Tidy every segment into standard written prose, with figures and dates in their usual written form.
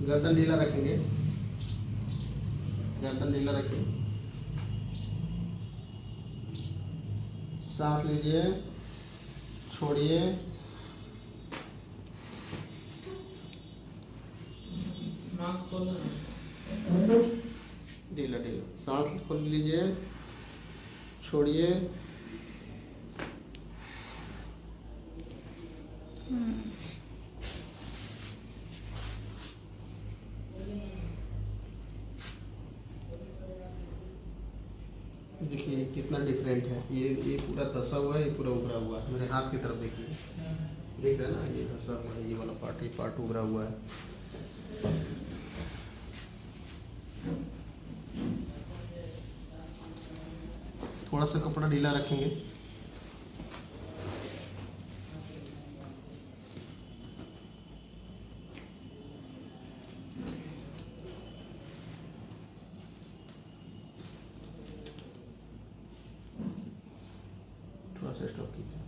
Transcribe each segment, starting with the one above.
गर्दन ढीला रखेंगे, गर्दन ढीला रखिए, सांस लीजिए, छोड़िए, ढीला ढीला, सांस खोल लीजिए, छोड़िए, देखिए कितना डिफरेंट है। ये पूरा धसा हुआ है, ये पूरा उभरा हुआ है। मेरे हाथ की तरफ देखिए, देख रहे हैं ना, ये धसा हुआ है, ये वाला पार्ट, ये पार्ट उभरा हुआ है। थोड़ा सा कपड़ा ढीला रखेंगे, थोड़ा सा स्टॉप कीजिए।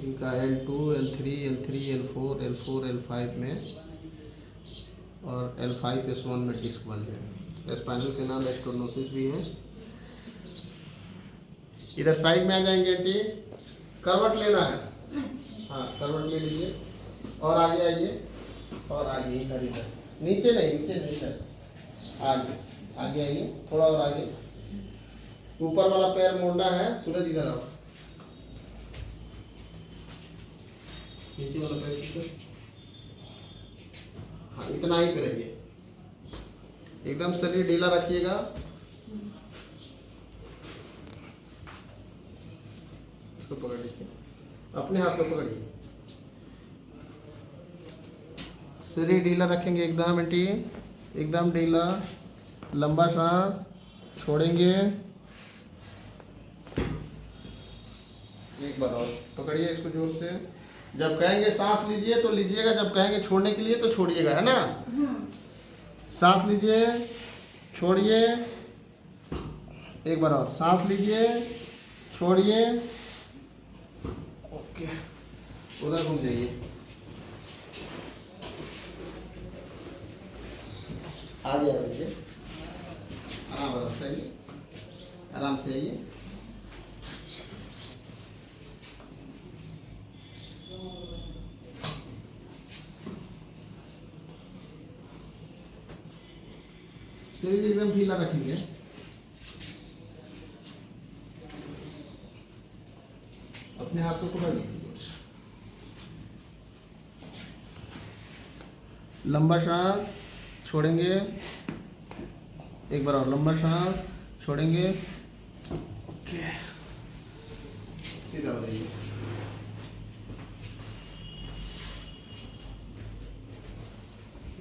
इनका L2, L3, L3, L4, L4, L5 में और L5S1 में डिस्क बन जाए। स्पाइनल कैनाल स्टोनोसिस भी है। इधर साइड में आ जाएंगे आंटी, करवट लेना है। हाँ, करवट ले लीजिए और आगे आइए, और आगे इधर इधर, नीचे नहीं इधर, आगे आगे आइए, थोड़ा और आगे। ऊपर वाला पैर मोड़ना है। सूरज इधर आओ, नीचे वाला पैर खींचो। हाँ, इतना ही करेंगे, एकदम शरीर ढीला रखिएगा। इसको पकड़ लीजिए, अपने हाथ को पकड़िए, शरीर ढीला रखेंगे एकदम आंटी, एकदम ढीला। लंबा सांस छोड़ेंगे, एक बार और पकड़िए इसको जोर से। जब कहेंगे सांस लीजिए तो लीजिएगा, जब कहेंगे छोड़ने के लिए तो छोड़िएगा, है ना। सांस लीजिए, छोड़िए, एक बार और सांस लीजिए, छोड़िए, ओके। उधर घूम जाइए, आगे आ जाइए, आराम से आइए, आराम से आइए। शरीर एकदम ढीला रखेंगे, अपने हाथ को पकड़ लीजिए। लंबा सांस छोड़ेंगे, एक बार और लंबा सांस छोड़ेंगे, ओके। सीधा हो जाइए,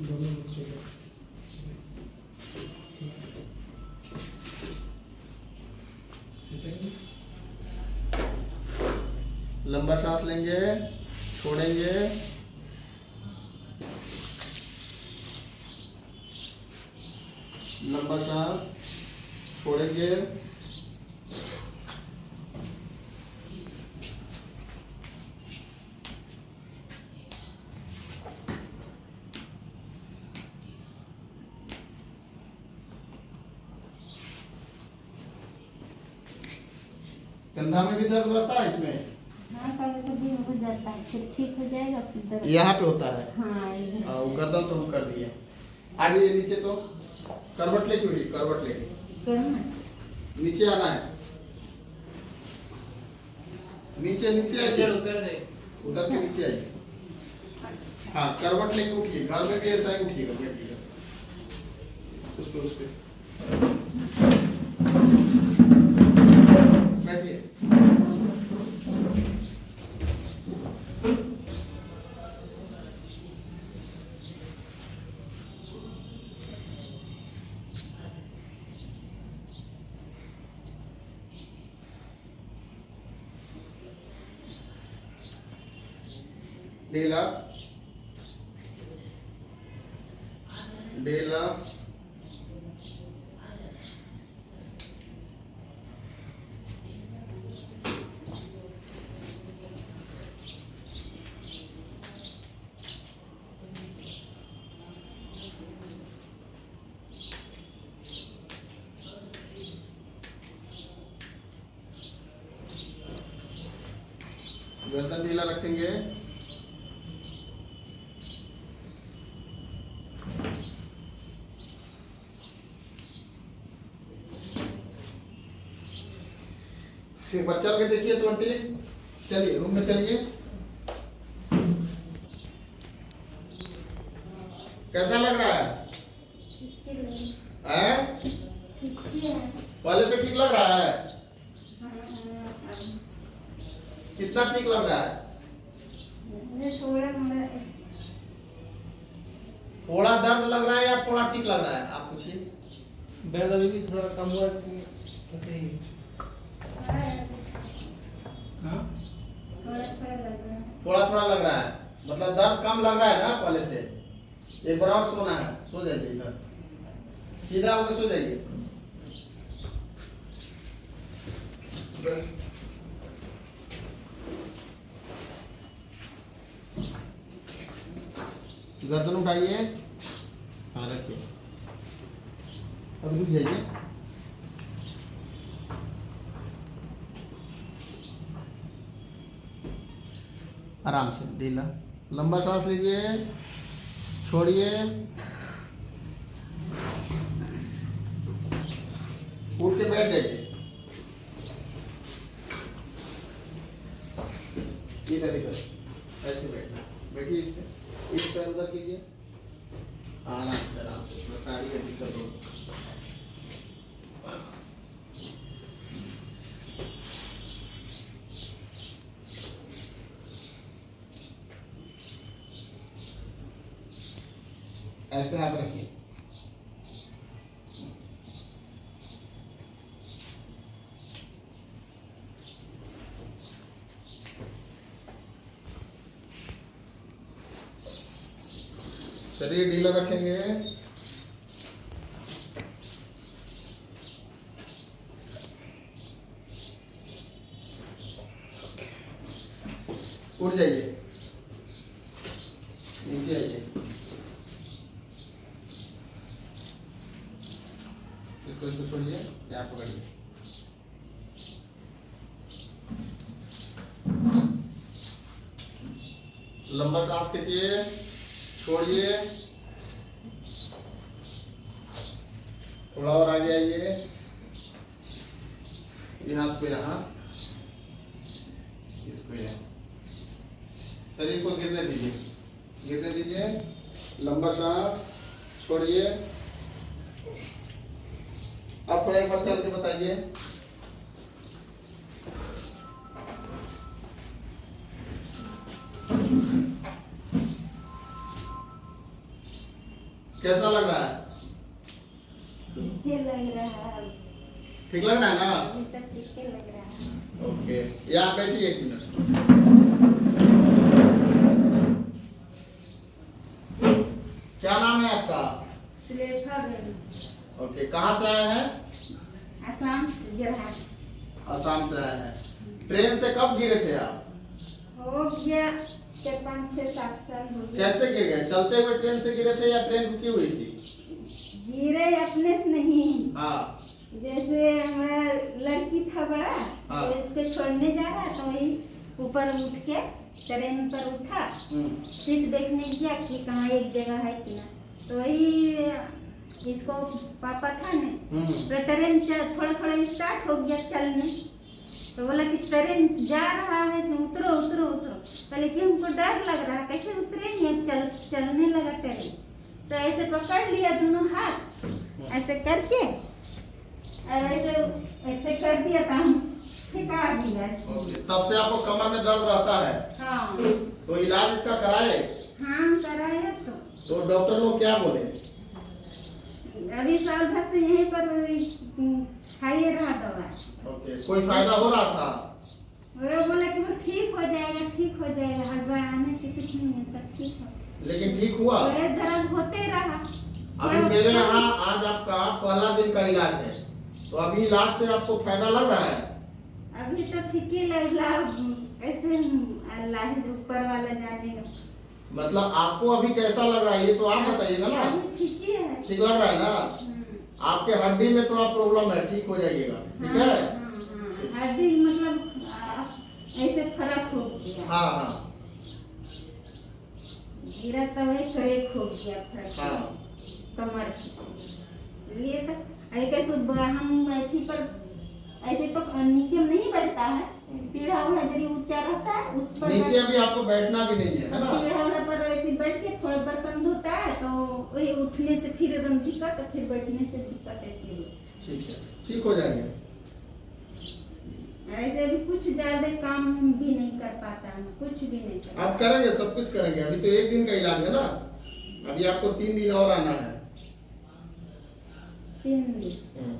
दोनों लंबा सांस लेंगे, छोड़ेंगे, लंबा सांस छोड़ेंगे, कंधा में भी दर्द रहता है इसमें। हाँ, कभी हो जाता है, फिर ठीक हो जाएगा, फिर दर्द यहाँ पे होता है। हाँ, वो गर्दन तो हम कर दिए। आगे ये नीचे तो करवट लेके उठिए, करवट लेके करना नीचे आना है, नीचे नीचे आइए, उधर के नीचे आइए। हाँ, करवट लेके उठिए, घर में भी ऐसा ही उठिएगा, बैठिएगा उस पे बैठिए। ढीला ढीला, गर्दन ढीला रखेंगे। फिर बच्चा के देखिए तो आंटी, चलिए रूम में चलिए। कैसा लग रहा है? पहले से ठीक लग रहा है? कितना ठीक लग रहा है? थोड़ा दर्द लग रहा है या थोड़ा ठीक लग रहा है? आप पूछिए। दर्द अभी भी थोड़ा कम हुआ कि ऐसे ही? हाँ? थोड़ा थोड़ा लग रहा है, मतलब दर्द कम लग रहा है ना पहले से। एक बार और सोना है, सो जाइए इधर, सीधा होकर सो जाइए। गर्दन उठाइए, हाँ रखिए। अब रुक जाइए। आराम से ढीला, लंबा सांस लीजिए, छोड़िए, उठ के बैठ जाइए। इधर इधर ऐसे बैठना, बैठिए इस पे, इस पैर उधर कीजिए, आराम से थोड़ा साड़ी का दिक्कत हो। ऐसे हाथ रखिए। शरीर ढीला रखेंगे। उठ जाइए, नीचे आइए, इसको छोड़िए, यहाँ पकड़िए। लंबा सांस खींचिए, छोड़िए, थोड़ा और आगे आइए, ये हाथ पे यहाँ, इसको यहाँ, शरीर को गिरने दीजिए, गिरने दीजिए। लंबा सांस छोड़िए। अब थोड़ा एक बार चल के बताइए। कैसा लग रहा है? ठीक लग रहा है। ठीक लग रहा है ना? अभी तक ठीक लग रहा है। ओके, यहाँ बैठिए एक मिनट। क्या नाम है आपका? सुलेखा बेगम। ओके, कहाँ से आए हैं? आसाम से जोरहाट। आसाम से आए हैं। ट्रेन से कब गिरे थे आप? हो गया 5-6-7 साल हो गया। कैसे गिर गए? चलते हुए ट्रेन से गिरे थे या ट्रेन रुकी हुई थी? गिरे अपने से नहीं। हाँ। जैसे हमारा लड़की था बड़ा, हाँ। तो इसको छोड़ने जा रहा तो वही ऊपर उठ के ट्रेन पर उठा, सीट देखने गया कि कहाँ एक जगह है कि ना, तो वही इसको पापा था ने, तो ट्रेन थोड़ा थोड़ा स्टार्ट हो गया चलने, तो बोला कि ट्रेन जा रहा है तो उतरो उतरो उतरो। पहले कि हमको डर लग रहा है, कैसे उतरेंगे, चलने लगा ट्रेन, तो ऐसे पकड़ लिया दोनों हाथ, ऐसे करके ऐसे ऐसे कर दिया था, हम फेंका दिया। तब से आपको कमर में दर्द रहता है? हाँ। तो इलाज इसका कराए? हाँ कराया तो डॉक्टर लोग क्या बोले? अभी साल भर से यहीं पर खाइए रहा दवा। ओके, कोई फायदा हो रहा था? वो बोला कि वो ठीक हो जाएगा, ठीक हो जाएगा, हड़बड़ आने से कुछ नहीं है, सब ठीक हो। लेकिन ठीक हुआ? दर्द होते रहा। अभी मेरे यहाँ आज आपका पहला दिन का इलाज है, तो अभी इलाज से आपको फायदा लग रहा है? अभी तो ठीक ही लग रहा, ऐसे अल्लाह ऊपर वाला जानेगा। मतलब आपको अभी कैसा लग रहा है ये तो आप बताइएगा ना। ठीक ही है। ठीक लग रहा है ना? आपके हड्डी में थोड़ा प्रॉब्लम है, ठीक हो जाइएगा, ठीक है? हड्डी मतलब ऐसे फर्क हो गया। हाँ हाँ गिरा तो वही क्रैक हो गया था हाँ कमर ये तो ऐसे सुबह हम ऐसी पर ऐसे तो नीचे में नहीं बैठता है, पीढ़ा उड़ा जरी ऊंचा रहता है उस पर नीचे अभी आपको बैठना भी नहीं है ना। पीढ़ा उड़ा पर ऐसे बैठ के थोड़ा बर्तन धोता है तो वही उठने से फिर एकदम दिक्कत, फिर बैठने से दिक्कत ऐसी। ठीक है, ठीक हो जाएंगे। ऐसे भी कुछ ज्यादा काम भी नहीं कर पाता है, कुछ भी नहीं कर आप करेंगे, सब कुछ करेंगे। अभी तो 1 दिन का इलाज है ना, अभी आपको 3 दिन और आना है। 3 दिन